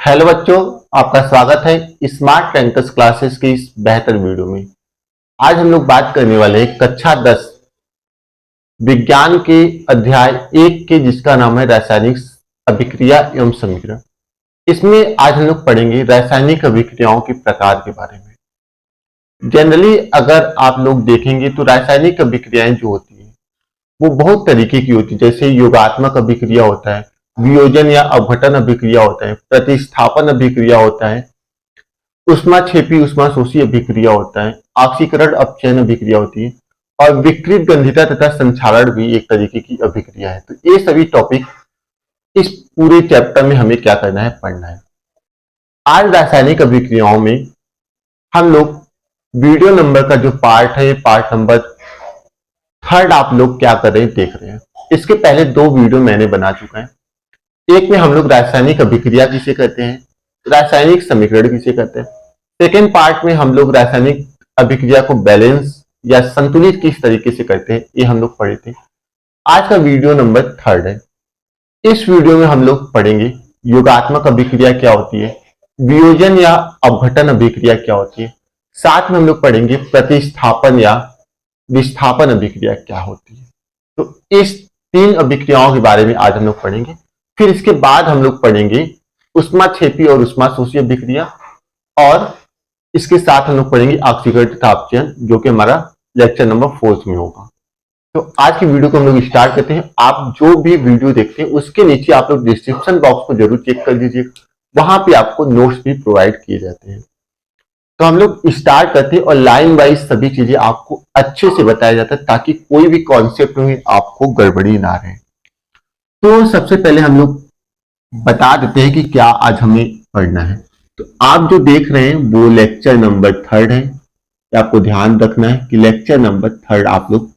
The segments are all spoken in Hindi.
हेलो बच्चों, आपका स्वागत है स्मार्ट रैंकर्स क्लासेस की इस बेहतर वीडियो में। आज हम लोग बात करने वाले हैं कक्षा 10 विज्ञान के अध्याय 1 के, जिसका नाम है रासायनिक अभिक्रिया एवं समीकरण। इसमें आज हम लोग पढ़ेंगे रासायनिक अभिक्रियाओं के प्रकार के बारे में। जनरली अगर आप लोग देखेंगे तो रासायनिक अभिक्रियाएं जो होती है वो बहुत तरीके की होती है। जैसे योगात्मक अभिक्रिया होता है, वियोजन या अपघटन अभिक्रिया होता है, प्रतिस्थापन अभिक्रिया होता है, ऊष्माक्षेपी ऊष्माशोषी अभिक्रिया होता है, ऑक्सीकरण अपचयन अभिक्रिया होती है, और विकृत गंधिता तथा संक्षारण भी एक तरीके की अभिक्रिया है। तो ये सभी टॉपिक इस पूरे चैप्टर में हमें क्या करना है, पढ़ना है। आज रासायनिक अभिक्रियाओं में हम लोग वीडियो नंबर का जो पार्ट है, पार्ट नंबर 3 आप लोग क्या कर रहे हैं, देख रहे हैं। इसके पहले 2 वीडियो मैंने बना चुका है। एक में हम लोग रासायनिक अभिक्रिया किसे कहते हैं, रासायनिक समीकरण किसे कहते हैं। सेकेंड पार्ट में हम लोग रासायनिक अभिक्रिया को बैलेंस या संतुलित किस तरीके से करते हैं, ये हम लोग पढ़े थे। आज का वीडियो नंबर 3 है। इस वीडियो में हम लोग पढ़ेंगे योगात्मक अभिक्रिया क्या होती है, वियोजन या अपघटन अभिक्रिया क्या होती है, साथ में हम लोग पढ़ेंगे प्रतिस्थापन या विस्थापन अभिक्रिया क्या होती है। तो इस 3 अभिक्रियाओं के बारे में आज हम लोग पढ़ेंगे। फिर इसके बाद हम लोग पढ़ेंगे ऊष्माक्षेपी और ऊष्माशोषी अभिक्रिया, और इसके साथ हम लोग पढ़ेंगे ऑक्सीकरण तथा अपचयन, जो कि हमारा लेक्चर नंबर 4 में होगा। तो आज की वीडियो को हम लोग स्टार्ट करते हैं। आप जो भी वीडियो देखते हैं उसके नीचे आप लोग डिस्क्रिप्शन बॉक्स को जरूर चेक कर दीजिए, वहां पे आपको नोट्स भी प्रोवाइड किए जाते हैं। तो हम लोग स्टार्ट करते हैं और लाइन वाइज सभी चीजें आपको अच्छे से बताया जाता है, ताकि कोई भी कॉन्सेप्ट में आपको गड़बड़ी ना रहे। तो सबसे पहले हम लोग बता देते हैं कि क्या आज हमें पढ़ना है। तो आप जो देख रहे हैं वो लेक्चर नंबर 3 है। आपको ध्यान रखना है कि लेक्चर नंबर 3 आप लोग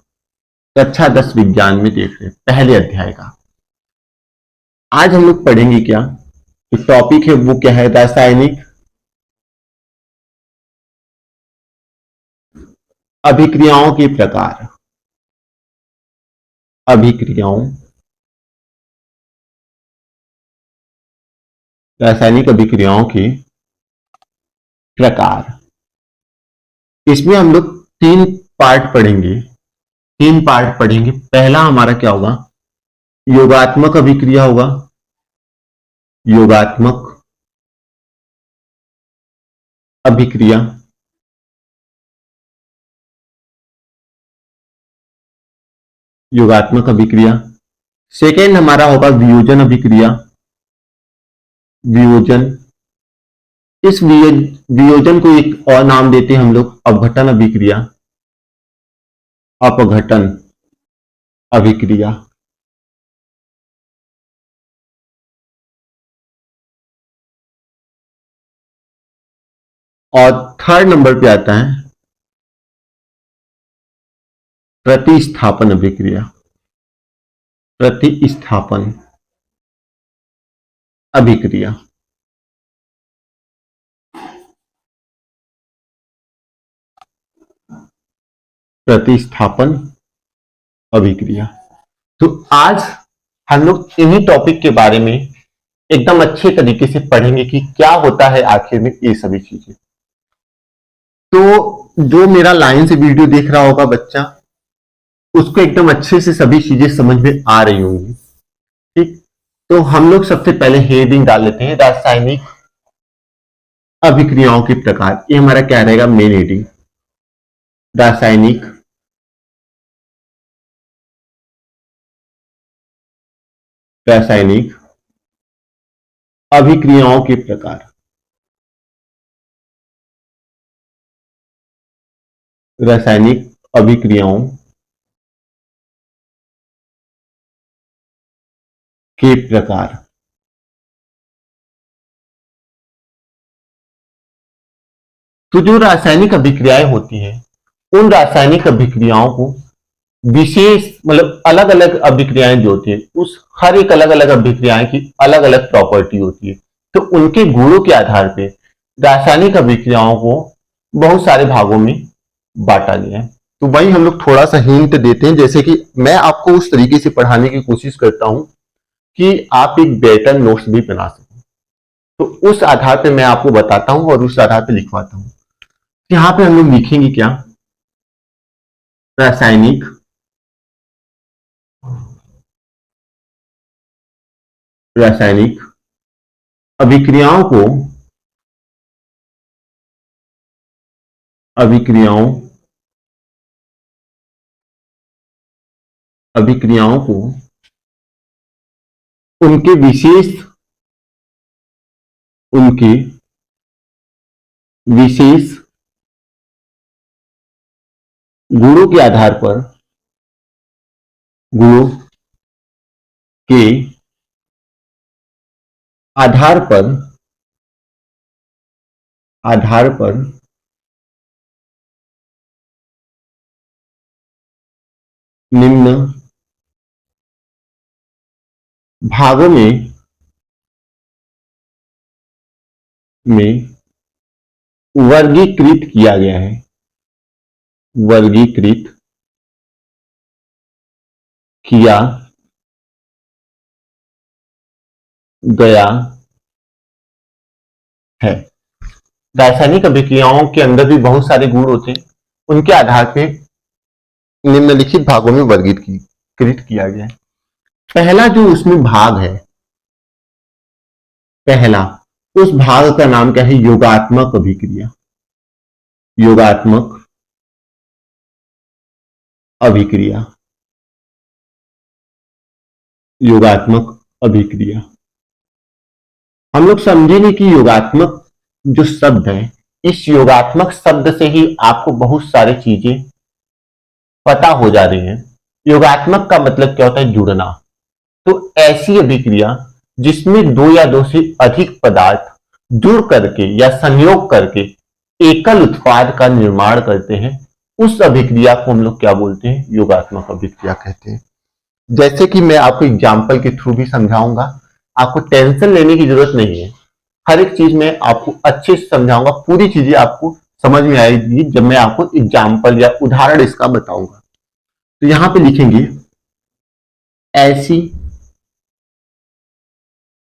कक्षा 10 विज्ञान में देख रहे हैं, पहले अध्याय का। आज हम लोग पढ़ेंगे क्या, तो टॉपिक है वो क्या है, रासायनिक अभिक्रियाओं के प्रकार। रासायनिक अभिक्रियाओं के प्रकार। इसमें हम लोग 3 पार्ट पढ़ेंगे। पहला हमारा क्या होगा, योगात्मक अभिक्रिया होगा, योगात्मक अभिक्रिया। सेकेंड हमारा होगा वियोजन अभिक्रिया, वियोजन। इस वियोजन को एक और नाम देते हैं हम लोग अपघटन अभिक्रिया, अपघटन अभिक्रिया। और थर्ड नंबर पे आता है प्रतिस्थापन अभिक्रिया, प्रतिस्थापन अभिक्रिया। प्रतिस्थापन अभिक्रिया। तो आज हम लोग इन्हीं टॉपिक के बारे में एकदम अच्छे तरीके से पढ़ेंगे कि क्या होता है आखिर में ये सभी चीजें। तो जो मेरा लाइन से वीडियो देख रहा होगा बच्चा, उसको एकदम अच्छे से सभी चीजें समझ में आ रही होंगी। ठीक, तो हम लोग सबसे पहले हेडिंग डाल लेते हैं, रासायनिक अभिक्रियाओं के प्रकार। ये हमारा क्या रहेगा, मेन हेडिंग, रासायनिक अभिक्रियाओं के प्रकार। रासायनिक अभिक्रियाओं के प्रकार। तो जो रासायनिक अभिक्रियाएं होती हैं, उन रासायनिक अभिक्रियाओं को विशेष मतलब अलग अलग अभिक्रियाएं जो होती है, उस हर एक अलग अलग अभिक्रियाएं की अलग अलग प्रॉपर्टी होती है। तो उनके गुणों के आधार पे रासायनिक अभिक्रियाओं को बहुत सारे भागों में बांटा गया है। तो वही हम लोग थोड़ा सा हिंट देते हैं, जैसे कि मैं आपको उस तरीके से पढ़ाने की कोशिश करता हूं कि आप एक बेटर नोट्स भी बना सकें। तो उस आधार पे मैं आपको बताता हूं और उस आधार पे लिखवाता हूं। यहां पे हम लोग लिखेंगे क्या? रासायनिक रासायनिक अभिक्रियाओं को अभिक्रियाओं अभिक्रियाओं को उनके विशेष उनके विशेष गुणों के आधार पर गुणों के आधार पर आधार पर निम्न भागों में वर्गीकृत किया गया है। वर्गीकृत किया गया है। रासायनिक अभिक्रियाओं के अंदर भी बहुत सारे गुण होते हैं, उनके आधार पे निम्नलिखित भागों में वर्गीकृत किया गया है। पहला जो उसमें भाग है, पहला उस भाग का नाम क्या है? योगात्मक अभिक्रिया। योगात्मक अभिक्रिया योगात्मक अभिक्रिया हम लोग समझेंगे कि योगात्मक जो शब्द है, इस योगात्मक शब्द से ही आपको बहुत सारी चीजें पता हो जा रही हैं। योगात्मक का मतलब क्या होता है? जुड़ना। तो ऐसी अभिक्रिया जिसमें दो या दो से अधिक पदार्थ जुड़ करके या संयोग करके एकल उत्पाद का निर्माण करते हैं, उस अभिक्रिया को हम लोग क्या बोलते हैं? योगात्मक अभिक्रिया कहते हैं। जैसे कि मैं आपको एग्जाम्पल के थ्रू भी समझाऊंगा, आपको टेंशन लेने की जरूरत नहीं है। हर एक चीज में आपको अच्छे से समझाऊंगा, पूरी चीजें आपको समझ में आएगी जब मैं आपको एग्जाम्पल या उदाहरण इसका बताऊंगा। तो यहां पे लिखेंगे ऐसी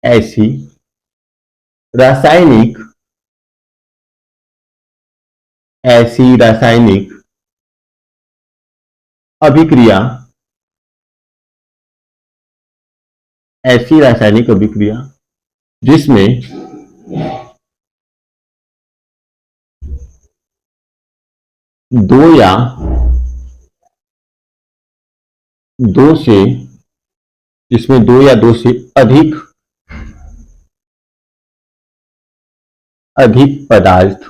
ऐसी रासायनिक ऐसी रासायनिक अभिक्रिया ऐसी रासायनिक अभिक्रिया जिसमें दो या दो से जिसमें दो या दो से अधिक पदार्थ।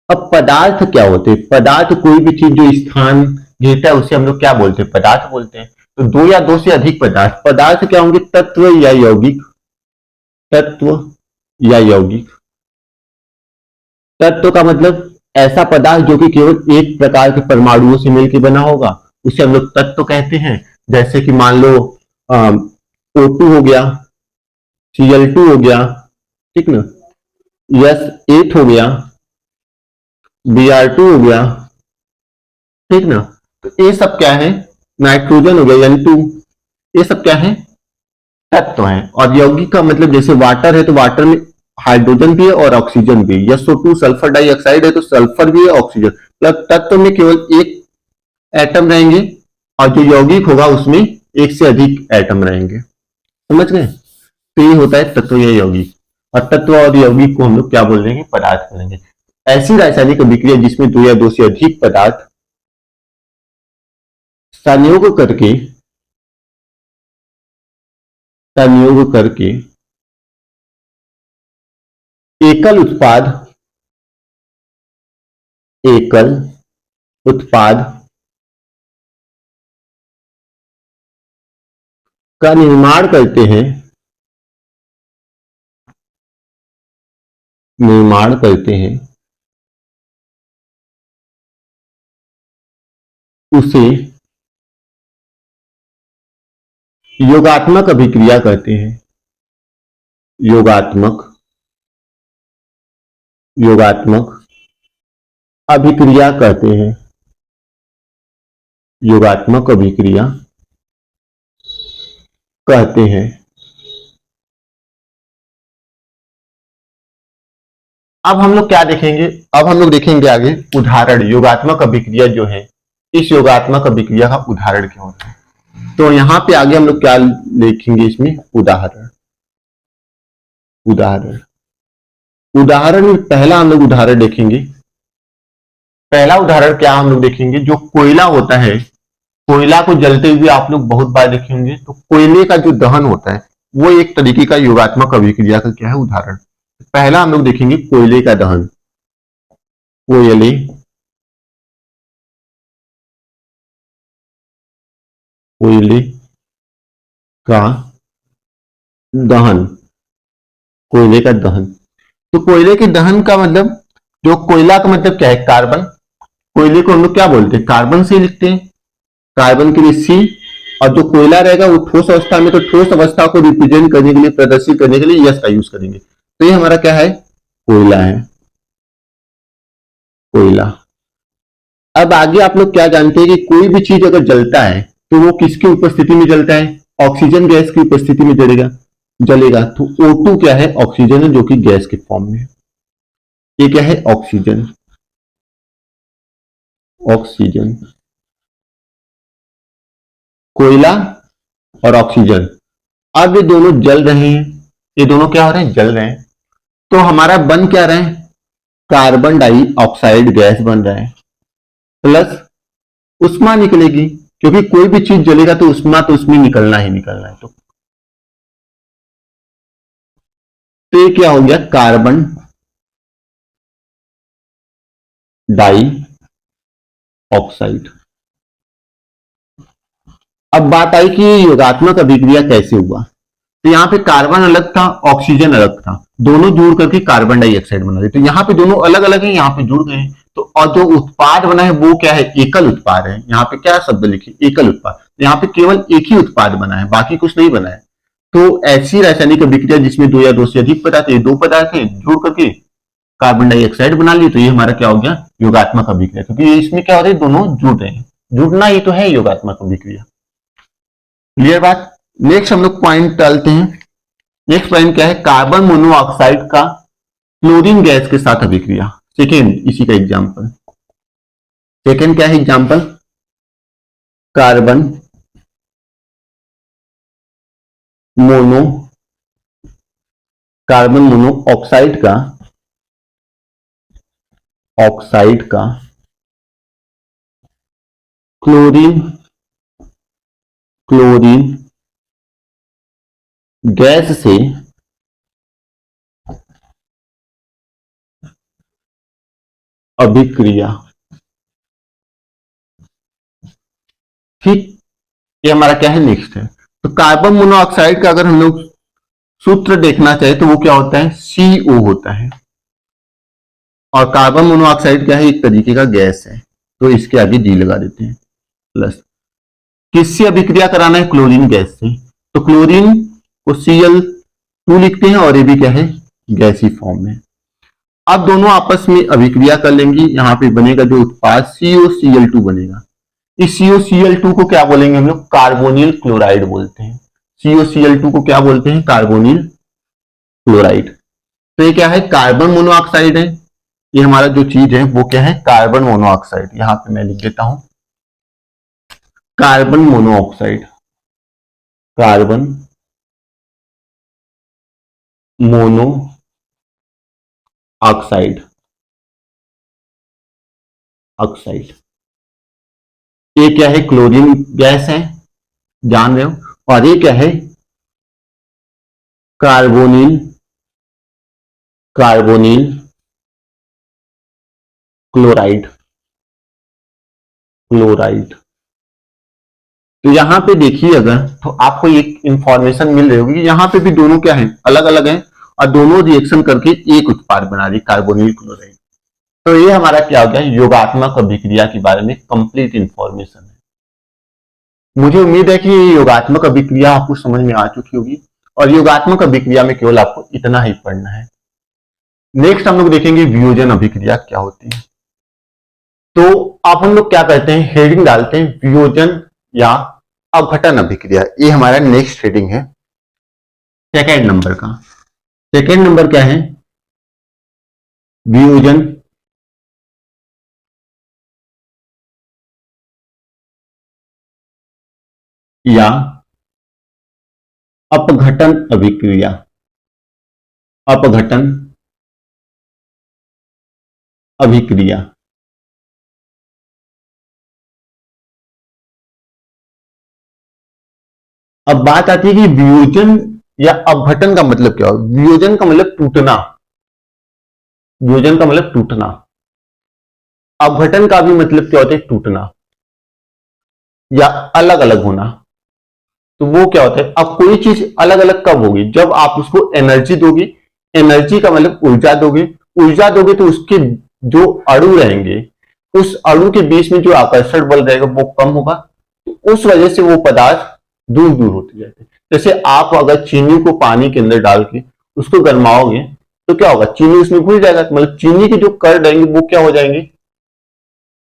अब पदार्थ क्या होते हैं? पदार्थ कोई भी चीज जो स्थान घेरता है उसे हम लोग क्या बोलते हैं? पदार्थ बोलते हैं। तो दो या दो से अधिक पदार्थ। पदार्थ क्या होंगे? तत्व या यौगिक। तत्व या यौगिक। तत्व का मतलब ऐसा पदार्थ जो कि केवल एक प्रकार के परमाणुओं से मिलकर बना होगा, उसे हम लोग तत्व कहते हैं। जैसे कि मान लो O2 हो गया, Cl2 हो गया, ठीक ना, S8 हो गया, Br2 हो गया, ठीक ना। तो ये सब क्या है? नाइट्रोजन हो गया N2, ये सब क्या है? तत्व है। और यौगिक का मतलब जैसे वाटर है तो वाटर में हाइड्रोजन भी है और ऑक्सीजन भी है। SO2 सल्फर डाइऑक्साइड है तो सल्फर भी है, ऑक्सीजन। मतलब तत्व में केवल एक एटम रहेंगे और जो यौगिक होगा उसमें एक से अधिक एटम रहेंगे। समझ गए? तो ये होता है तत्व या यौगिक। और तत्व और यौगिक को हम लोग क्या बोल देंगे? पदार्थ करेंगे। ऐसी रासायनिक अभिक्रिया जिसमें दो या दो से अधिक पदार्थ संयोग करके एकल उत्पाद का निर्माण करते हैं उसे योगात्मक अभिक्रिया कहते हैं। योगात्मक योगात्मक अभिक्रिया कहते हैं। योगात्मक अभिक्रिया कहते हैं। अब हम लोग क्या देखेंगे, अब हम लोग देखेंगे आगे उदाहरण, योगात्मक अभिक्रिया जो है, इस योगात्मक अभिक्रिया का उदाहरण क्या होता है। तो यहां पे आगे हम लोग क्या लिखेंगे, इसमें उदाहरण। उदाहरण उदाहरण में पहला हम लोग उदाहरण देखेंगे। पहला उदाहरण क्या हम लोग देखेंगे, जो कोयला होता है, कोयला को जलते हुए आप लोग बहुत बार देखे होंगे। तो कोयले का जो दहन होता है वो एक तरीके का योगात्मक अभिक्रिया का क्या है, उदाहरण। पहला हम लोग देखेंगे कोयले का दहन। कोयले कोयले का दहन। कोयले का दहन, तो कोयले के दहन का मतलब, जो कोयला का मतलब क्या है, कार्बन। कोयले को हम लोग क्या बोलते हैं, कार्बन से लिखते हैं, कार्बन के लिए सी। और जो कोयला रहेगा वो ठोस अवस्था में, तो ठोस अवस्था को रिप्रेजेंट करने के लिए, प्रदर्शित करने के लिए यस का यूज करेंगे। तो ये हमारा क्या है, कोयला है, कोयला। अब आगे आप लोग क्या जानते हैं कि कोई भी चीज अगर जलता है तो वो किसकी उपस्थिति में जलता है, ऑक्सीजन गैस की उपस्थिति में जलेगा। तो O2 क्या है, ऑक्सीजन है, जो कि गैस के फॉर्म में है। ये क्या है, ऑक्सीजन। ऑक्सीजन, कोयला और ऑक्सीजन। अब ये दोनों जल रहे हैं, ये दोनों क्या हो रहे हैं, जल रहे हैं। तो हमारा बन क्या रहा है, कार्बन डाइऑक्साइड गैस बन रहा है, प्लस उष्मा निकलेगी, क्योंकि कोई भी चीज जलेगा तो उष्मा तो उसमें निकलना ही निकलना है। तो ये क्या हो गया, कार्बन डाई ऑक्साइड। अब बात आई कि योगात्मक अभिक्रिया कैसे हुआ। तो यहाँ पे कार्बन अलग था, ऑक्सीजन अलग था, दोनों जुड़ करके कार्बन डाइऑक्साइड बना रहे। तो यहाँ पे दोनों अलग अलग है, यहाँ पे जुड़ गए हैं। तो और जो उत्पाद बना है वो क्या है, एकल उत्पाद है। यहाँ पे क्या शब्द लिखे, एकल उत्पाद। तो यहाँ पे केवल एक ही उत्पाद बना है, बाकी कुछ नहीं बना है। तो ऐसी रासायनिक अभिक्रिया जिसमें दो या दो से अधिक पदार्थ है, दो पदार्थ है, जुड़ करके कार्बन डाइऑक्साइड बना लिए, तो ये हमारा क्या हो गया, योगात्मक अभिक्रिया। क्योंकि इसमें क्या हो रहा है, दोनों जुड़ रहे हैं, जुड़ना ही तो है योगात्मक अभिक्रिया। क्लियर बात। नेक्स्ट हम लोग पॉइंट डालते हैं। नेक्स्ट पॉइंट क्या है, कार्बन मोनोऑक्साइड का क्लोरीन गैस के साथ अभिक्रिया। सेकेंड, इसी का एग्जांपल। सेकेंड क्या है example, carbon mono carbon monoxide का क्लोरीन गैस से अभिक्रिया। ठीक, ये हमारा क्या है, नेक्स्ट है। तो कार्बन मोनोऑक्साइड का अगर हम लोग सूत्र देखना चाहे तो वो क्या होता है, CO होता है। और कार्बन मोनोऑक्साइड क्या है, एक तरीके का गैस है, तो इसके आगे जी लगा देते हैं, प्लस। किससे अभिक्रिया कराना है, क्लोरीन गैस से। तो क्लोरीन को Cl2 लिखते हैं, और ये भी क्या है, गैसी फॉर्म में। अब दोनों आपस में अभिक्रिया कर लेंगी, यहां पे बनेगा जो उत्पाद COCl2 बनेगा। इस COCl2 को क्या बोलेंगे हम लोग, कार्बोनिल क्लोराइड बोलते हैं। COCl2 को क्या बोलते हैं, कार्बोनिल क्लोराइड। तो ये क्या है, कार्बन मोनोऑक्साइड है। ये हमारा जो चीज है वो क्या है, कार्बन मोनोऑक्साइड। यहां पे मैं लिख देता हूं, carbon monoxide. Carbon mono oxide oxide. ये क्या है, क्लोरीन गैस है, जान रहे हो। और ये क्या है, कार्बोनिल क्लोराइड। तो यहां पे देखिए अगर, तो आपको एक इंफॉर्मेशन मिल रही होगी, यहां पे भी दोनों क्या है, अलग अलग हैं, और दोनों रिएक्शन करके एक उत्पाद बना रही, कार्बोनिल क्लोराइड। तो ये हमारा क्या हो गया, योगात्मक अभिक्रिया के बारे में कंप्लीट इंफॉर्मेशन है। मुझे उम्मीद है कि ये योगात्मक अभिक्रिया आपको समझ में आ चुकी होगी, और योगात्मक अभिक्रिया में केवल आपको इतना ही पढ़ना है। नेक्स्ट हम लोग देखेंगे वियोजन अभिक्रिया क्या होती है। तो आप हम लोग क्या करते हैं, हेडिंग डालते हैं वियोजन या अपघटन अभिक्रिया। ये हमारा नेक्स्ट हेडिंग है, सेकेंड नंबर का। सेकेंड नंबर क्या है, वियोजन या अपघटन अभिक्रिया, अपघटन अभिक्रिया। अब बात आती है कि वियोजन या अपघटन का मतलब क्या हो। वियोजन का मतलब टूटना, वियोजन का मतलब टूटना। अपघटन का भी मतलब क्या होता है, टूटना या अलग अलग होना। तो वो क्या होता है, अब कोई चीज अलग अलग कब होगी, जब आप उसको एनर्जी दोगे। एनर्जी का मतलब ऊर्जा दोगे, ऊर्जा दोगे तो उसके जो अणु रहेंगे, उस अणु के बीच में जो आकर्षण बल रहेगा वो कम होगा, तो उस वजह से वो पदार्थ दूर दूर होते जाते हैं। जैसे आप अगर चीनी को पानी के अंदर डाल के उसको गर्माओगे तो क्या होगा, चीनी उसमें घुल जाएगा, मतलब चीनी के जो कण रहेंगे वो क्या हो जाएंगे,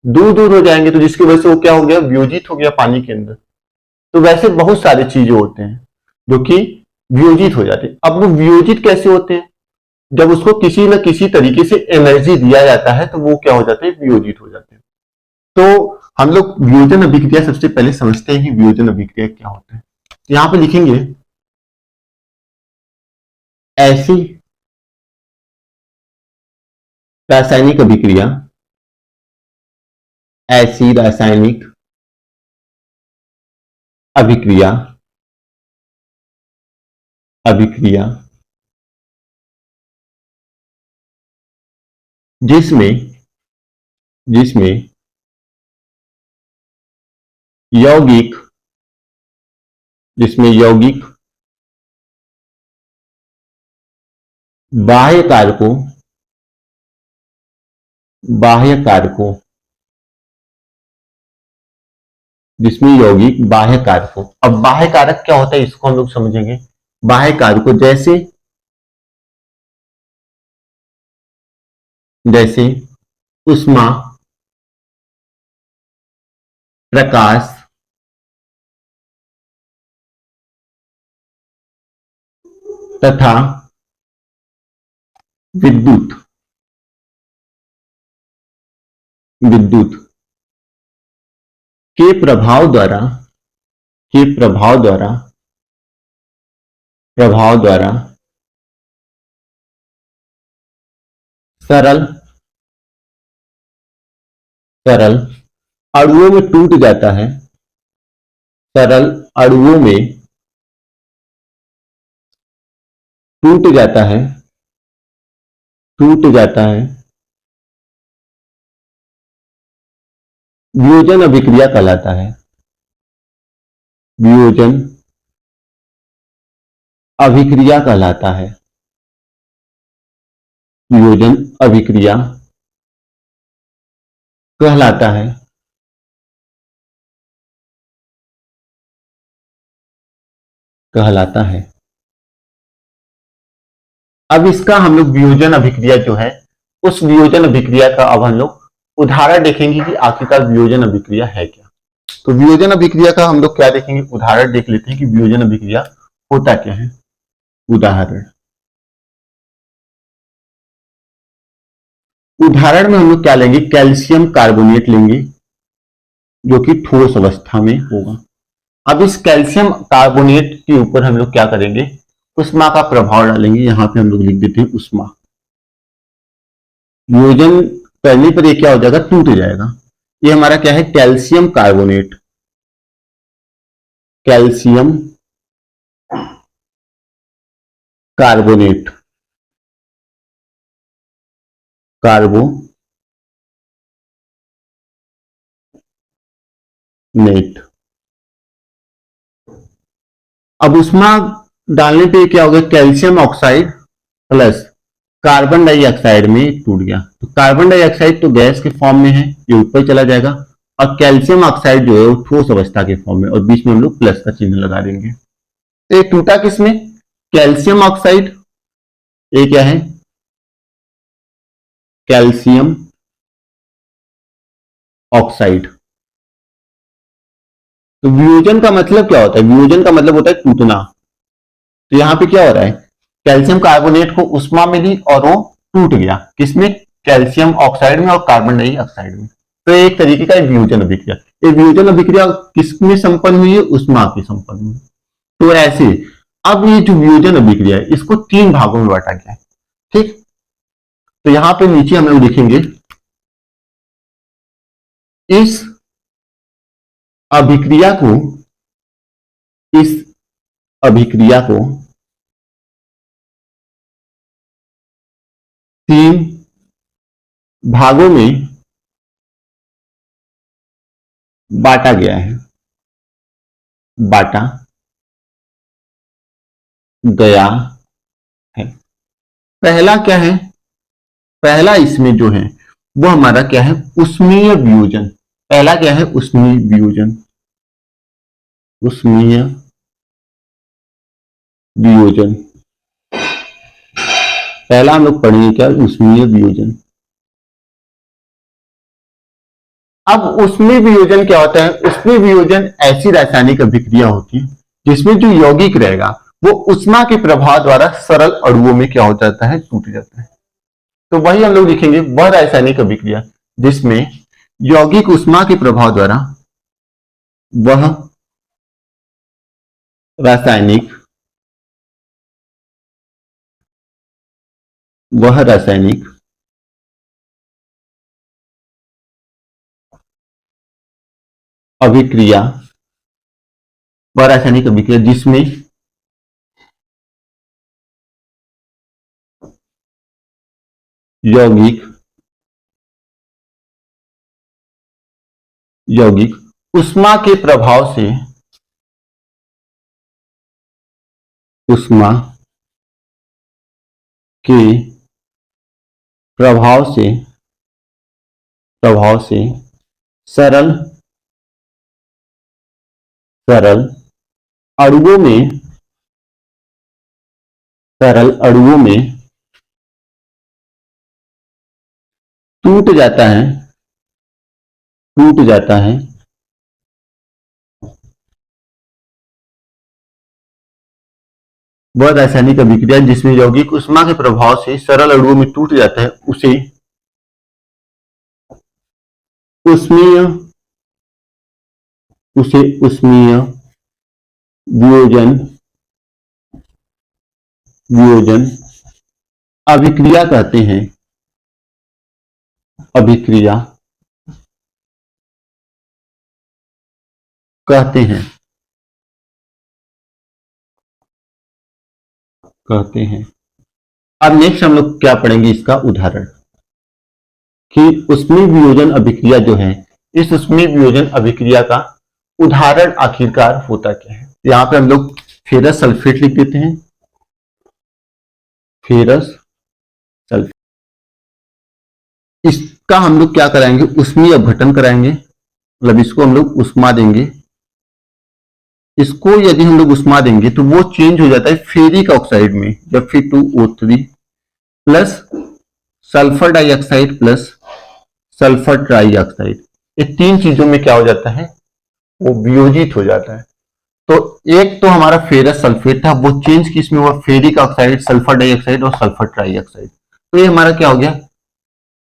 दूर दूर हो जाएंगे, तो जिसकी वजह से वो क्या हो गया, वियोजित हो गया पानी के अंदर। तो वैसे बहुत सारे चीजें होते हैं जो कि वियोजित हो जाते हैं। अब वो वियोजित कैसे होते हैं, जब उसको किसी न किसी तरीके से एनर्जी दिया जाता है तो वो क्या हो जाते हैं, वियोजित हो जाते हैं। तो हम लोग वियोजन अभिक्रिया सबसे पहले समझते हैं कि वियोजन अभिक्रिया क्या होता है। यहां पे लिखेंगे ऐसी रासायनिक अभिक्रिया, ऐसी रासायनिक अभिक्रिया, अभिक्रिया जिसमें जिसमें यौगिक, जिसमें यौगिक बाह्य कारकों, बाह्य कारकों, जिसमें यौगिक बाह्य कारकों। अब बाह्य कारक क्या होता है इसको हम लोग समझेंगे। बाह्य कारकों जैसे जैसे उष्मा, प्रकाश, तथा विद्युत, विद्युत के प्रभाव द्वारा, के प्रभाव द्वारा, प्रभाव द्वारा सरल, सरल अणुओं में टूट जाता है, सरल अणुओं में टूट जाता है, टूट जाता है, वियोजन अभिक्रिया कहलाता है। वियोजन अभिक्रिया कहलाता है। वियोजन अभिक्रिया कहलाता है, कहलाता है। अब इसका हम लोग वियोजन अभिक्रिया जो है, उस वियोजन अभिक्रिया का अब हम लोग उदाहरण देखेंगे कि आखिरकार वियोजन अभिक्रिया है क्या। तो वियोजन अभिक्रिया का हम लोग क्या देखेंगे, उदाहरण देख लेते हैं कि वियोजन अभिक्रिया होता क्या है। उदाहरण, उदाहरण में हम लोग क्या लेंगे, कैल्शियम कार्बोनेट लेंगे जो कि ठोस अवस्था में होगा। अब इस कैल्शियम कार्बोनेट के ऊपर हम लोग क्या करेंगे, उष्मा का प्रभाव डालेंगे। यहां पे हम लोग लिख देते हैं उष्मा। वियोजन करने पर ये क्या हो जाएगा, टूट जाएगा। ये हमारा क्या है, calcium carbonate, calcium carbonate, carbonate. अब उष्मा डालने पे क्या हो गया, calcium oxide plus carbon dioxide में टूट गया। तो कार्बन डाइऑक्साइड तो गैस के फॉर्म में है, ये ऊपर चला जाएगा, और कैल्शियम ऑक्साइड जो है वो ठोस अवस्था के फॉर्म में, और बीच में हम लोग प्लस का चिन्ह लगा देंगे। तो ये टूटा किसमें, कैल्शियम ऑक्साइड। ये क्या है, कैल्शियम ऑक्साइड। तो वियोजन का मतलब क्या होता है, वियोजन का मतलब होता है टूटना। तो यहां पे क्या हो रहा है, कैल्शियम कार्बोनेट को उष्मा मिली और वो टूट गया, किसमें? कैल्शियम ऑक्साइड में और कार्बन डाइऑक्साइड में। तो एक तरीके का वियोजन अभिक्रिया। ये वियोजन अभिक्रिया किसमें संपन्न हुई है? उष्मा की संपन्न हुई। तो ऐसे अब ये जो वियोजन अभिक्रिया है इसको 3 भागों में बांटा गया है। ठीक, तो यहां पे नीचे हम लोग लिखेंगे इस अभिक्रिया को, इस अभिक्रिया को 3 भागों में बांटा गया है, बांटा गया है। पहला क्या है? पहला इसमें जो है वो हमारा क्या है? उष्मीय वियोजन। पहला क्या है? उष्मीय वियोजन, उष्मीय वियोजन। पहला हम लोग पढ़ेंगे क्या? उष्मीय वियोजन। अब उष्मीय वियोजन क्या होता है? उष्मीय वियोजन ऐसी रासायनिक अभिक्रिया होती है जिसमें जो यौगिक रहेगा वो उष्मा के प्रभाव द्वारा सरल अणुओं में क्या हो जाता है? टूट जाता है। तो वही हम लोग लिखेंगे, वह रासायनिक अभिक्रिया जिसमें यौगिक उष्मा के प्रभाव द्वारा, वह रासायनिक, वह रासायनिक अभिक्रिया, वह रासायनिक अभिक्रिया जिसमें यौगिक, यौगिक उष्मा के प्रभाव से, उष्मा के प्रभाव से सरल, सरल अणुओं में, सरल अणुओं में टूट जाता है, टूट जाता है। वह रासायनिक अभिक्रिया जिसमें यौगिक उष्मा के प्रभाव से सरल अणुओं में टूट जाता है उसे उष्मीय, उसे उष्मीय वियोजन, वियोजन अभिक्रिया कहते हैं। अभिक्रिया कहते हैं, कहते हैं। अब नेक्स्ट हम लोग क्या पढ़ेंगे? इसका उदाहरण कि उष्मीय वियोजन अभिक्रिया जो है, इस उष्मीय वियोजन अभिक्रिया का उदाहरण आखिरकार होता क्या है? यहां पे हम लोग फेरस सल्फेट लिख देते हैं, फेरस सल्फेट। इसका हम लोग क्या कराएंगे? उष्मीय अपघटन कराएंगे, मतलब इसको हम लोग उष्मा देंगे। इसको यदि हम लोग उष्मा देंगे तो वो चेंज हो जाता है फेरिक ऑक्साइड में, जब Fe2O3 plus sulphur dioxide plus sulphur trioxide, ये 3 चीजों में क्या हो जाता है? वो वियोजित हो जाता है। तो एक तो हमारा फेरस सल्फेट था, वो चेंज किस में हुआ? फेरिक ऑक्साइड, सल्फर डाइऑक्साइड और सल्फर ट्राइऑक्साइड। तो ये हमारा क्या हो गया?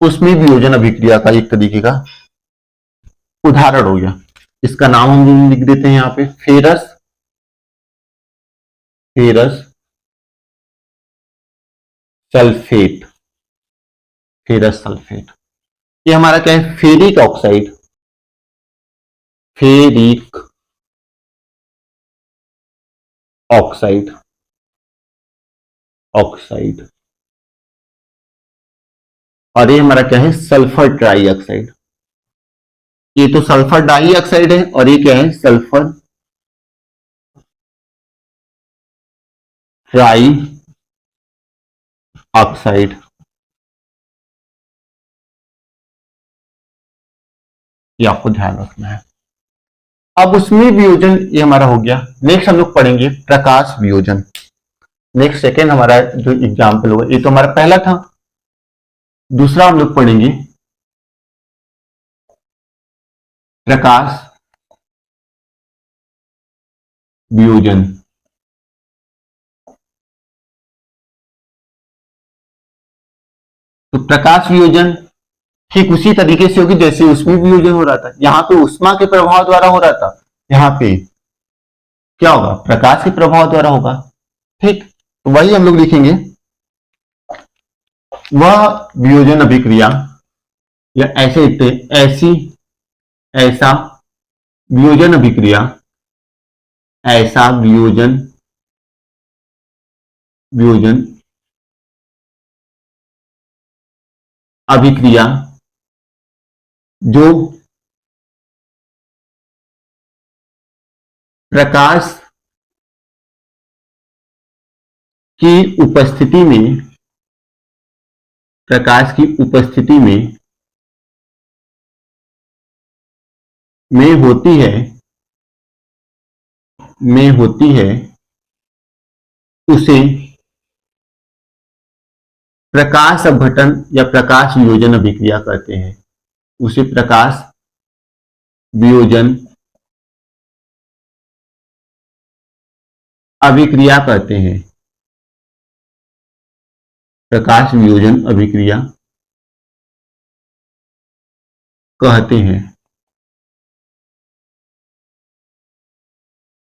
उसमें वियोजन अभिक्रिया का एक तरीके का उदाहरण हो गया। इसका नाम हम लिख देते हैं यहां पे ferrous, ferrous sulphate, ferrous sulphate. ये हमारा क्या है? Ferric oxide, ferric oxide, oxide. और ये हमारा क्या है? Sulphur trioxide. ये तो सल्फर डाइऑक्साइड है और ये क्या है? Sulphur try oxide. ये आपको ध्यान रखना है। अब उसमें वियोजन ये हमारा हो गया। नेक्स्ट हम लोग पढ़ेंगे प्रकाश वियोजन। नेक्स्ट सेकेंड हमारा जो एग्जाम्पल होगा, ये तो हमारा पहला था। दूसरा हम लोग पढ़ेंगे प्रकाश वियोजन। तो प्रकाश वियोजन ठीक उसी तरीके से होगी जैसे उसमें वियोजन हो रहा था। यहां पे उष्मा के प्रभाव द्वारा हो रहा था, यहां पे क्या होगा, प्रकाश के प्रभाव द्वारा होगा। ठीक, तो वही हम लोग लिखेंगे, वह वियोजन अभिक्रिया, या ऐसे लिखते हैं, ऐसी ऐसा वियोजन अभिक्रिया, ऐसा वियोजन वियोजन अभिक्रिया जो प्रकाश की उपस्थिति में, प्रकाश की उपस्थिति में होती है, में होती है, उसे प्रकाश अपघटन या प्रकाश वियोजन अभिक्रिया कहते हैं। उसे प्रकाश वियोजन अभिक्रिया कहते हैं, प्रकाश वियोजन अभिक्रिया कहते हैं।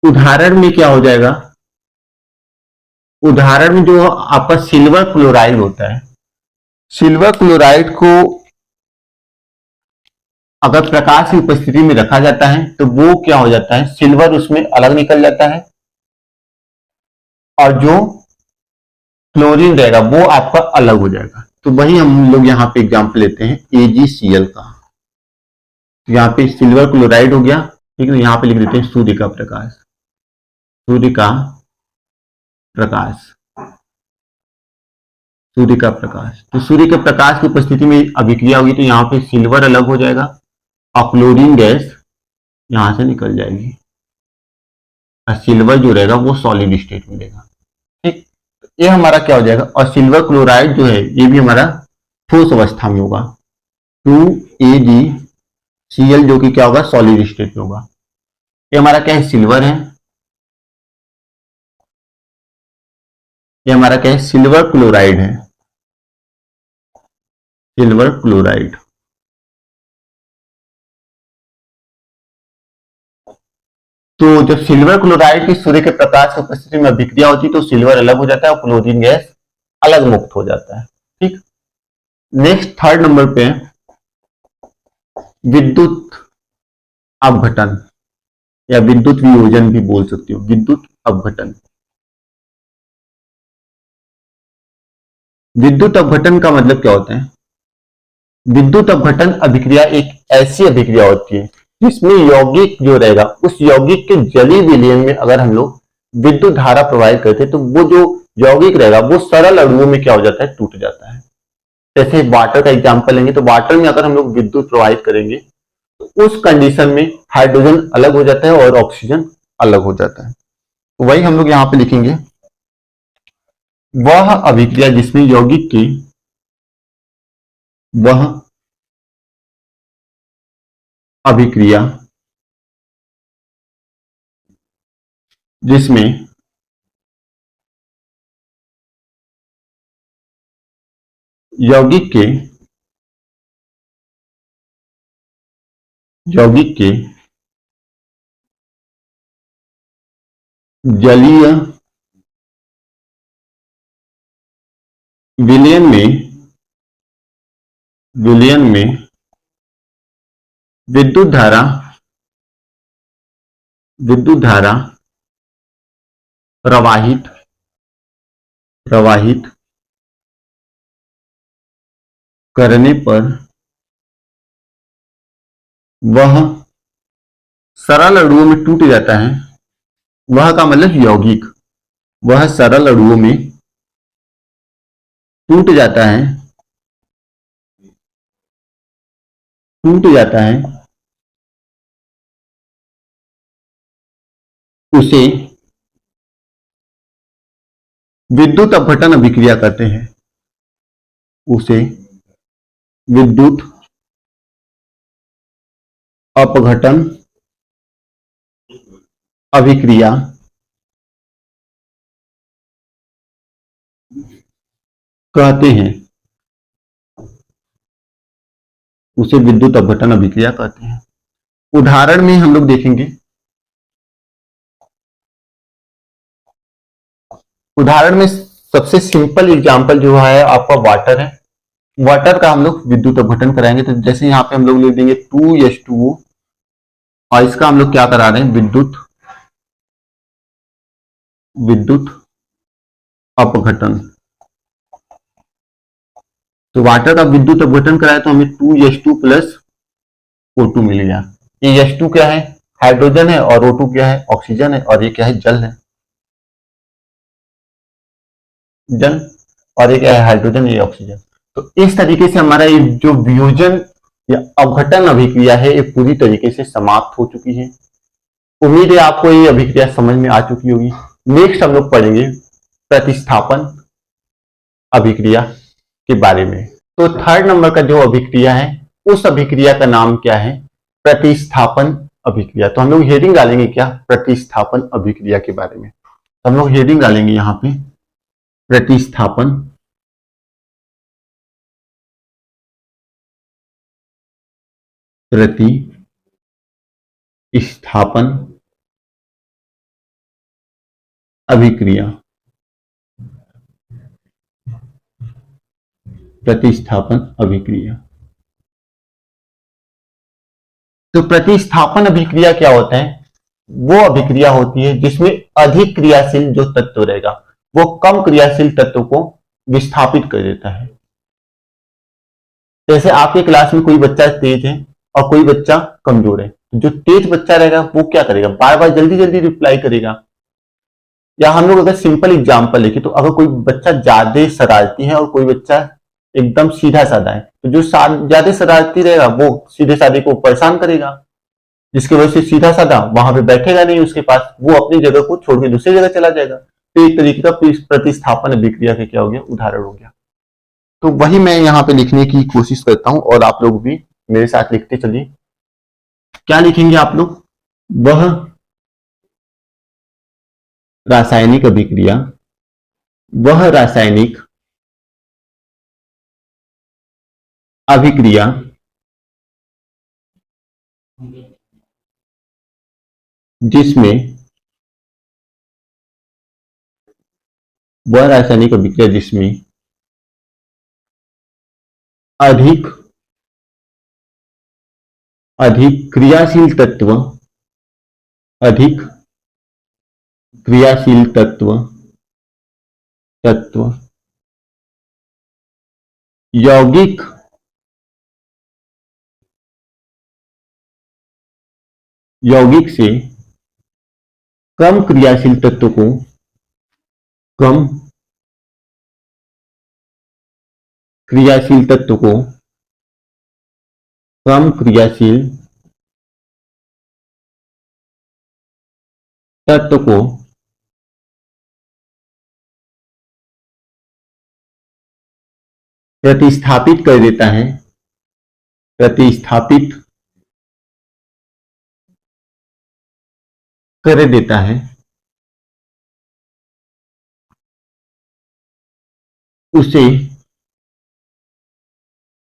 उदाहरण में क्या हो जाएगा, उदाहरण में जो आपका सिल्वर क्लोराइड होता है, सिल्वर क्लोराइड को अगर प्रकाश की उपस्थिति में रखा जाता है तो वो क्या हो जाता है, सिल्वर उसमें अलग निकल जाता है, और जो क्लोरीन रहेगा वो आपका अलग हो जाएगा। तो वही हम लोग यहाँ पे एग्जांपल लेते हैं AgCl का। यहाँ पे सिल्वर क्लोराइड हो गया, ठीक है, यहाँ पे लिख देते हैं सूर्य का प्रकाश, सूर्य का प्रकाश, सूर्य का प्रकाश। तो सूर्य के प्रकाश की उपस्थिति में अभिक्रिया होगी तो यहाँ पे सिल्वर अलग हो जाएगा और क्लोरीन गैस यहां से निकल जाएगी, और सिल्वर जो रहेगा वो सॉलिड स्टेट में रहेगा। ठीक, ये हमारा क्या हो जाएगा, और सिल्वर क्लोराइड जो है ये भी हमारा ठोस अवस्था में होगा, 2AgCl, जो कि क्या होगा, सॉलिड स्टेट में होगा। ये हमारा क्या है, सिल्वर है, ये हमारा क्या है, सिल्वर क्लोराइड है, सिल्वर क्लोराइड। तो जब सिल्वर क्लोराइड की सूर्य के प्रकाश की उपस्थिति में अभिक्रिया होती है तो सिल्वर अलग हो जाता है और क्लोरीन गैस अलग मुक्त हो जाता है। ठीक, नेक्स्ट थर्ड नंबर पे विद्युत अपघटन या विद्युत वियोजन भी बोल सकती हो, विद्युत अपघटन। विद्युत अपघटन का मतलब क्या होता है, विद्युत अपघटन अभिक्रिया एक ऐसी अभिक्रिया होती है जिसमें यौगिक जो रहेगा उस यौगिक के जलीय विलयन में अगर हम लोग विद्युत धारा प्रवाहित करते हैं तो वो जो यौगिक रहेगा वो सरल अणुओं में क्या हो जाता है, टूट जाता है। जैसे वाटर का एग्जांपल लेंगे तो वाटर में अगर हम लोग विद्युत प्रवाहित करेंगे तो उस कंडीशन में हाइड्रोजन अलग हो जाता है और ऑक्सीजन अलग हो जाता है। तो वही हम लोग यहां पे लिखेंगे, वह अभिक्रिया जिसमें यौगिक की, वह अभिक्रिया जिसमें यौगिक के जलीय विलयन में विद्युत धारा प्रवाहित करने पर वह सरल अणुओं में टूट जाता है। वह का मतलब यौगिक, वह सरल अणुओं में टूट जाता है, उसे विद्युत अपघटन अभिक्रिया कहते हैं, उसे विद्युत अपघटन अभिक्रिया कहते हैं। उसे विद्युत अपघटन अभिक्रिया कहते हैं। उदाहरण में हम लोग देखेंगे, उदाहरण में सबसे सिंपल एग्जांपल जो है आपका वाटर है। वाटर का हम लोग विद्युत अपघटन कराएंगे। तो जैसे यहाँ पे हम लोग लिख देंगे 2H2O और इसका हम लोग क्या करा रहे हैं, विद्युत अपघटन। तो वाटर का विद्युत अपघटन कराए तो हमें 2H2 प्लस O2 मिलेगा। ये H2 क्या है, हाइड्रोजन है, और O2 क्या है, ऑक्सीजन है, और ये क्या है, जल है, जल, और ये क्या है, हाइड्रोजन, ये ऑक्सीजन। तो इस तरीके से हमारा ये जो वियोजन या अपघटन अभिक्रिया है ये पूरी तरीके से समाप्त हो चुकी है। उम्मीद है आपको ये अभिक्रिया समझ में आ चुकी होगी। नेक्स्ट हम लोग पढ़ेंगे प्रतिस्थापन अभिक्रिया के बारे में। तो थर्ड नंबर का जो अभिक्रिया है उस अभिक्रिया का नाम क्या है, प्रतिस्थापन अभिक्रिया। तो हम लोग हेडिंग डालेंगे क्या, प्रतिस्थापन अभिक्रिया के बारे में। तो हम लोग हेडिंग डालेंगे यहाँ पे प्रतिस्थापन प्रतिस्थापन अभिक्रिया, प्रतिस्थापन अभिक्रिया। तो प्रतिस्थापन अभिक्रिया क्या होता है, वो अभिक्रिया होती है जिसमें अधिक क्रियाशील जो तत्व रहेगा वो कम क्रियाशील तत्व को विस्थापित कर देता है। जैसे आपके क्लास में कोई बच्चा तेज है और कोई बच्चा कमजोर है, जो तेज बच्चा रहेगा वो क्या करेगा, बार बार जल्दी जल्दी रिप्लाई करेगा। या हम लोग अगर सिंपल एग्जांपल लेके, तो अगर कोई बच्चा ज्यादा शरारती है और कोई बच्चा एकदम सीधा साधा है, तो जो ज्यादा शरारती रहेगा वो सीधे साधे को परेशान करेगा, जिसकी वजह से सीधा साधा वहां पे बैठेगा नहीं उसके पास, वो अपनी जगह को छोड़ के दूसरी जगह चला जाएगा। तो एक तरीके का प्रतिस्थापन अभिक्रिया का क्या हो गया, उदाहरण हो गया। तो वही मैं यहाँ पे लिखने की कोशिश करता हूं और आप लोग भी मेरे साथ लिखते चलिए। क्या लिखेंगे आप लोग, वह रासायनिक अभिक्रिया, वह रासायनिक अभिक्रिया जिसमें, वह रासायनिक अभिक्रिया जिसमें अधिक अधिक क्रियाशील तत्व, अधिक क्रियाशील तत्व तत्व यौगिक यौगिक से कम क्रियाशील तत्व को, कम क्रियाशील तत्व को, कम क्रियाशील तत्व को प्रतिस्थापित कर देता है, प्रतिस्थापित कर देता है, उसे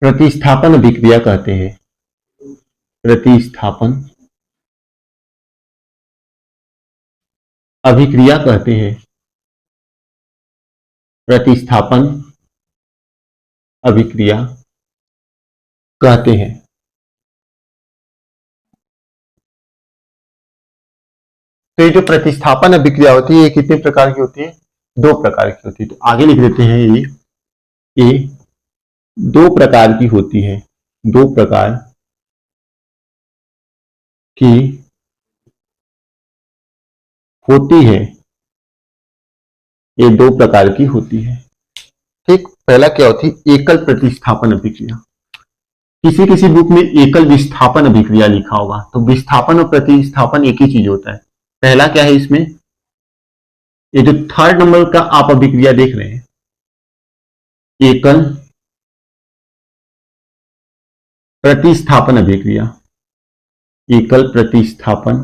प्रतिस्थापन अभिक्रिया कहते हैं। प्रतिस्थापन अभिक्रिया कहते हैं, प्रतिस्थापन अभिक्रिया कहते हैं। तो ये जो प्रतिस्थापन अभिक्रिया होती है ये कितने प्रकार की होती है, दो प्रकार की होती है। तो आगे लिख देते हैं, ये दो प्रकार की होती है, दो प्रकार की होती है, ये दो प्रकार की होती है। ठीक, पहला क्या होती है, एकल प्रतिस्थापन अभिक्रिया। किसी किसी बुक में एकल विस्थापन अभिक्रिया लिखा होगा, तो विस्थापन और प्रतिस्थापन एक ही चीज होता है। पहला क्या है इसमें, ये जो थर्ड नंबर का आप अभिक्रिया देख रहे हैं, एकल प्रतिस्थापन अभिक्रिया, एकल प्रतिस्थापन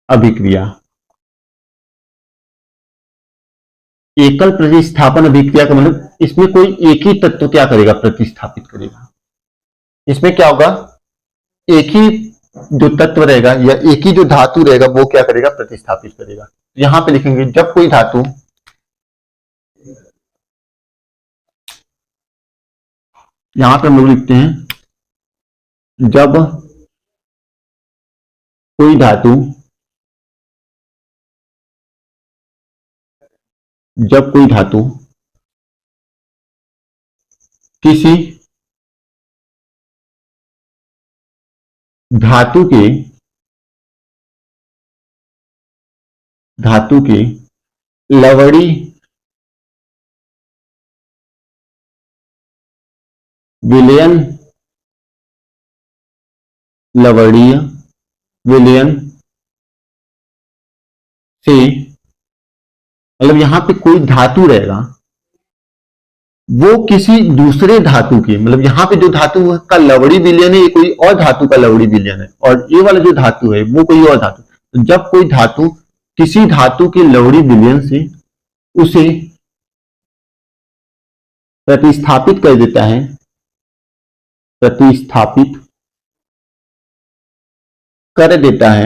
अभिक्रिया, एकल प्रतिस्थापन अभिक्रिया का मतलब इसमें कोई एक ही तत्व क्या करेगा, प्रतिस्थापित करेगा। इसमें क्या होगा, एक ही जो तत्व रहेगा या एक ही जो धातु रहेगा वो क्या करेगा, प्रतिस्थापित करेगा। यहां पे लिखेंगे जब कोई धातु, यहां पे हम लोग लिखते हैं जब कोई धातु, जब कोई धातु किसी धातु के लवड़ी विलयन, लवणीय विलयन से, मतलब यहां पे कोई धातु रहेगा वो किसी दूसरे धातु के, मतलब यहां पे जो धातु का लवड़ी विलयन है ये कोई और धातु का लवड़ी विलयन है, और ये वाला जो धातु है वो कोई और धातु। तो जब कोई धातु किसी धातु के लवड़ी विलयन से उसे प्रतिस्थापित कर देता है, प्रतिस्थापित कर देता है,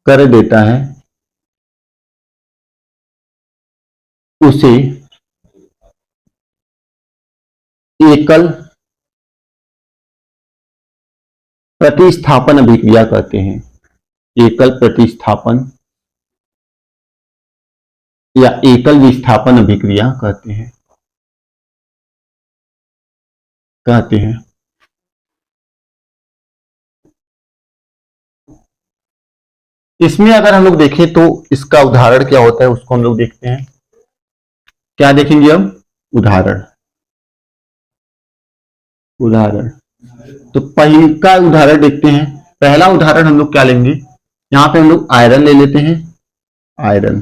कर देता है, उसे एकल प्रतिस्थापन अभिक्रिया कहते हैं। एकल प्रतिस्थापन या एकल विस्थापन अभिक्रिया कहते हैं, इसमें अगर हम लोग देखें तो इसका उदाहरण क्या होता है उसको हम लोग देखते हैं। क्या देखेंगे हम, उदाहरण। तो पहला उदाहरण देखते हैं। पहला उदाहरण हम लोग क्या लेंगे, यहां पे हम लोग आयरन ले लेते हैं, आयरन,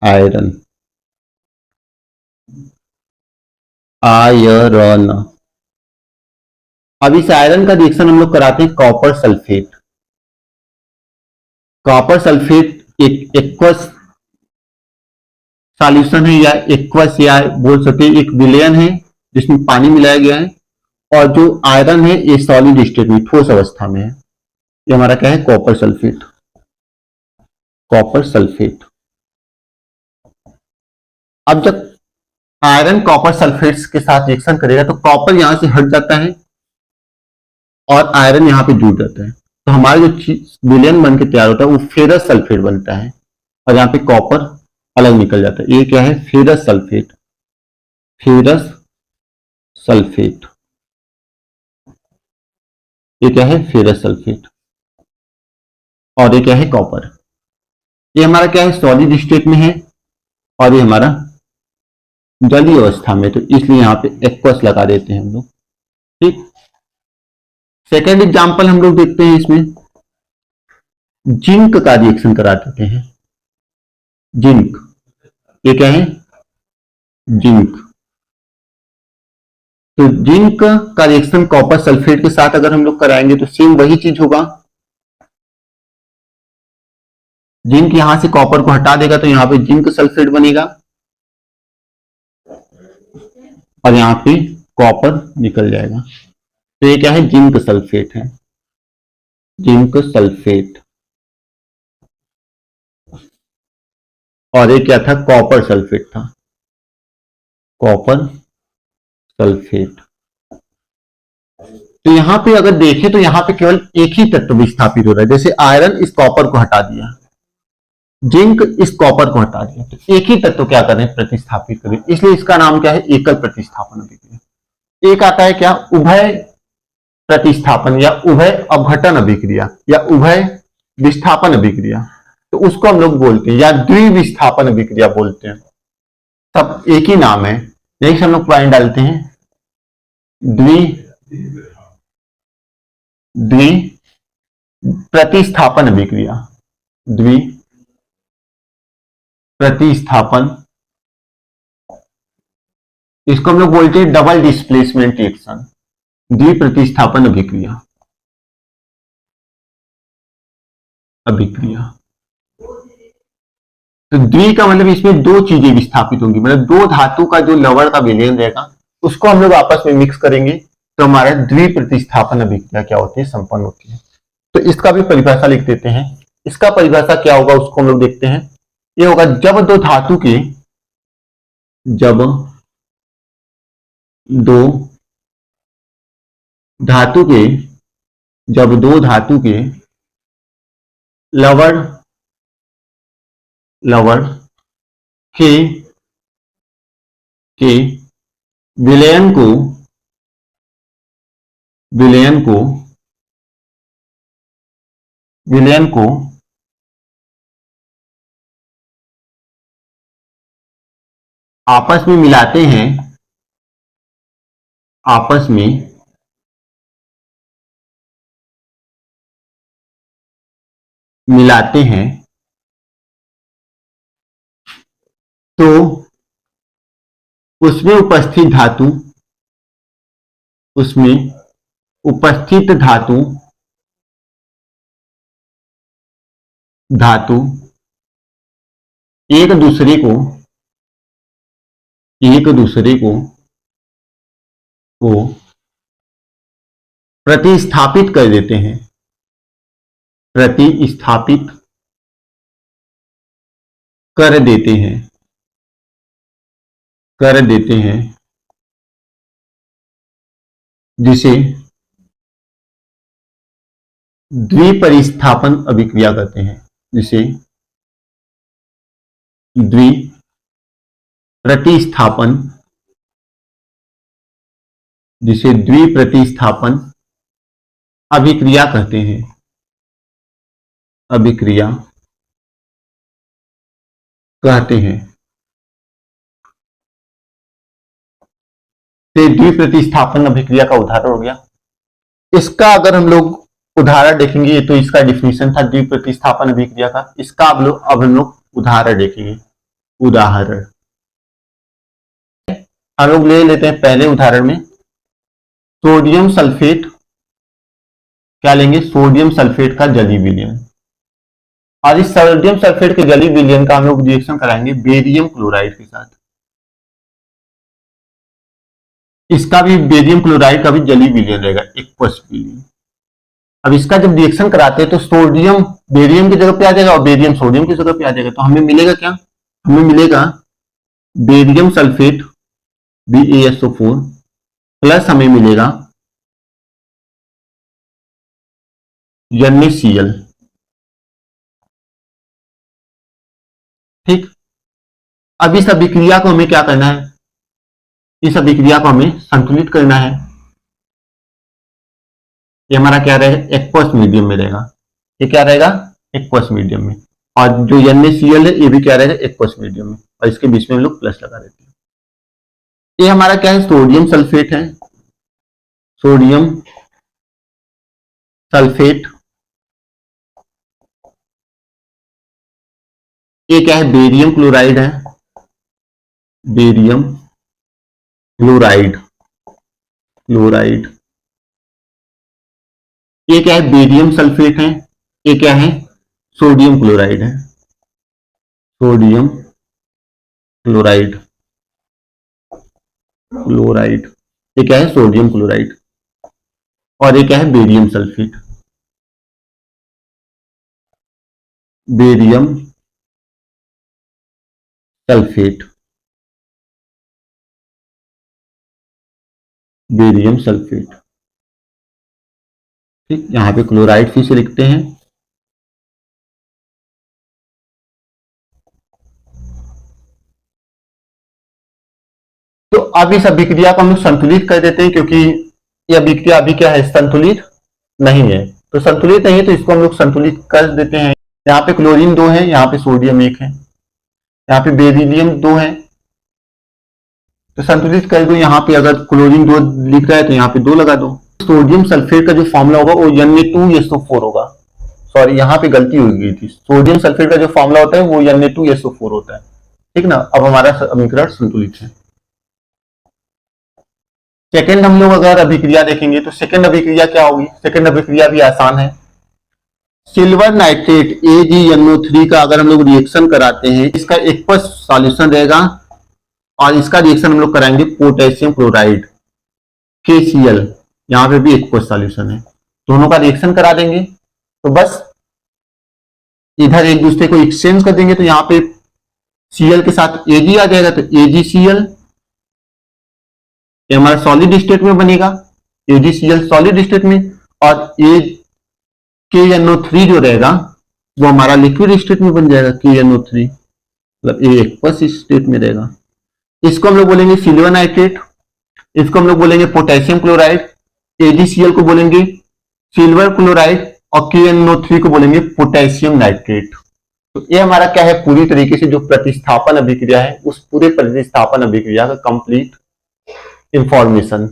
आयरन, आयरन। अब इस आयरन का रिएक्शन हम लोग कराते हैं कॉपर सल्फेट। कॉपर सल्फेट एक एक्वस सॉल्यूशन है, या एक्वस, या बोल सकते हैं एक विलयन है जिसमें पानी मिलाया गया है, और जो आयरन है ये सॉलिड स्टेट में, ठोस अवस्था में है। ये हमारा क्या है, कॉपर सल्फेट, कॉपर सल्फेट। अब जब आयरन कॉपर सल्फेट्स के साथ रिएक्शन करेगा तो कॉपर यहां से हट जाता है और आयरन यहां पे जुड़ जाता है, तो हमारा जो विलयन बन के तैयार होता है वो फेरस सल्फेट बनता है, और यहाँ पे कॉपर अलग निकल जाता है। ये क्या है, फेरस सल्फेट, फेरस सल्फेट। ये क्या है, फेरस सल्फेट, और ये क्या है, कॉपर। ये हमारा क्या है, सॉलिड स्टेट में है, और ये हमारा जलीय अवस्था में, तो इसलिए यहां पे एक्वस लगा देते हैं हम लोग। ठीक, सेकेंड एग्जांपल हम लोग देखते हैं, इसमें जिंक का रिएक्शन करा देते हैं। जिंक, ये क्या है, जिंक। तो जिंक का रिएक्शन कॉपर सल्फेट के साथ अगर हम लोग कराएंगे तो सेम वही चीज होगा। जिंक यहां से कॉपर को हटा देगा तो यहां पे जिंक सल्फेट बनेगा, और यहां पे कॉपर निकल जाएगा। तो ये क्या है, जिंक सल्फेट है, जिंक सल्फेट। और ये क्या था, कॉपर सल्फेट था, कॉपर सल्फेट। तो यहां पे अगर देखें तो यहां पे केवल एक ही तत्व विस्थापित हो रहा है। जैसे आयरन इस कॉपर को हटा दिया, जिंक इस कॉपर को हटा दिया, तो एक ही तत्व क्या करें, प्रतिस्थापित करें, इसलिए इसका नाम क्या है, एकल प्रतिस्थापन अभिक्रिया। एक आता है क्या, उभय प्रतिस्थापन या उभय अपघटन अभिक्रिया या उभय विस्थापन अभिक्रिया, तो उसको हम लोग बोलते हैं, या द्विविस्थापन अभिक्रिया बोलते हैं। सब एक ही नाम है। नेक्स्ट हम लोग पॉइंट डालते हैं, द्वि प्रतिस्थापन अभिक्रिया, द्वि प्रतिस्थापन, इसको हम लोग बोलते हैं डबल डिस्प्लेसमेंट रिएक्शन, द्वि प्रतिस्थापन अभिक्रिया, अभिक्रिया। तो द्वि का मतलब इसमें दो चीजें विस्थापित होंगी, मतलब दो धातु का जो लवण का विलयन रहेगा उसको हम लोग आपस में मिक्स करेंगे तो हमारा द्विप्रतिस्थापन अभिक्रिया क्या होती है, संपन्न होती है। तो इसका भी परिभाषा लिख देते हैं। इसका परिभाषा क्या होगा उसको हम लोग देखते हैं। ये होगा जब दो धातु के जब दो धातु के लवण के विलयन को आपस में मिलाते हैं, तो उसमें उपस्थित धातु एक दूसरे को प्रतिस्थापित कर देते हैं, जिसे द्विपरिस्थापन अभिक्रिया कहते हैं, जिसे द्विप्रतिस्थापन अभिक्रिया कहते हैं, तो द्विप्रतिस्थापन अभिक्रिया का उदाहरण हो गया। इसका अगर हम लोग उदाहरण देखेंगे, तो इसका डिफिनीशन था द्विप्रतिस्थापन अभिक्रिया का। इसका अब हम लोग उदाहरण देखेंगे। हम लोग ले लेते हैं पहले उदाहरण में सोडियम सल्फेट, क्या लेंगे, सोडियम सल्फेट का जलीय विलयन। और इस सोडियम सल्फेट के जलीय विलयन का हम लोग रिएक्शन कराएंगे बेरियम क्लोराइड के साथ। इसका भी बेरियम क्लोराइड का भी जलीय विलयन रहेगा, एक्वस विलयन। अब इसका जब रिएक्शन कराते हैं तो सोडियम बेरियम की जगह पे आ जाएगा और बेरियम सोडियम की जगह पे आ जाएगा। तो हमें मिलेगा क्या, हमें मिलेगा बेरियम सल्फेट BaSO4 प्लस हमें मिलेगा NaCl। ठीक, अब इस अभिक्रिया को हमें क्या करना है, इस अभिक्रिया को हमें संतुलित करना है। ये हमारा क्या रहेगा, एक्वस मीडियम में रहेगा। ये क्या रहेगा, एक्वस मीडियम में। और जो NaCl है ये भी क्या रहेगा, एक्वस मीडियम में। और इसके बीच में हम लोग प्लस लगा देते हैं। ये हमारा क्या है, सोडियम सल्फेट है, सोडियम सल्फेट। ये क्या है, बेरियम क्लोराइड है, बेरियम क्लोराइड। ये क्या है, बेरियम सल्फेट है। ये क्या है, सोडियम क्लोराइड है, सोडियम क्लोराइड। ये क्या है, सोडियम क्लोराइड। और ये क्या है, barium sulphate, barium sulphate, barium sulphate. ठीक, यहां पे क्लोराइड फिर से लिखते हैं। तो अब इस अभिक्रिया को हम लोग संतुलित कर देते हैं, क्योंकि ये अभिक्रिया अभी क्या है, संतुलित नहीं है। तो संतुलित नहीं है तो इसको हम लोग संतुलित कर देते हैं। यहाँ पे क्लोरीन 2 है, यहाँ पे सोडियम 1 है, यहाँ पे बेरिलियम 2 है, तो संतुलित कर दो। यहाँ पे अगर क्लोरीन 2 लिख रहा है तो यहाँ पे 2 लगा दो। सोडियम सल्फेट का जो फॉर्मूला होगा वो Na2SO4 होगा। सॉरी, यहाँ पे गलती हो गई थी। सोडियम सल्फेट का जो फॉर्मूला होता है वो Na2SO4 होता है। ठीक ना, अब हमारा समीकरण संतुलित है। सेकेंड हम लोग अगर अभिक्रिया देखेंगे तो सेकेंड अभिक्रिया क्या होगी, सेकेंड अभिक्रिया भी आसान है। सिल्वर नाइट्रेट AgNO3 का अगर हम लोग रिएक्शन कराते हैं, इसका एक्वस सॉल्यूशन रहेगा और इसका रिएक्शन हम लोग कराएंगे पोटेशियम क्लोराइड KCl, यहां पे भी एक्वस सॉल्यूशन है, दोनों का रिएक्शन करा देंगे तो बस इधर एक दूसरे को एक्सचेंज कर देंगे, तो यहाँ पे Cl के साथ Ag आ जाएगा, तो AgCl ये हमारा सॉलिड स्टेट में बनेगा, AgCl सॉलिड स्टेट में, और KNO3 जो रहेगा वो हमारा लिक्विड स्टेट में बन जाएगा, KNO3 मतलब ये एक्वस स्टेट में रहेगा। इसको हम लोग बोलेंगे सिल्वर नाइट्रेट, इसको हम लोग बोलेंगे पोटेशियम क्लोराइड, AgCl को बोलेंगे सिल्वर क्लोराइड और KNO3 को बोलेंगे पोटेशियम नाइट्रेट। तो ये हमारा क्या है, पूरी तरीके से जो प्रतिस्थापन अभिक्रिया है उस पूरे प्रतिस्थापन अभिक्रिया का कंप्लीट इंफॉर्मेशन।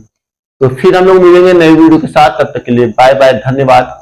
तो फिर हम लोग मिलेंगे नई वीडियो के साथ, तब तक के लिए बाय बाय, धन्यवाद।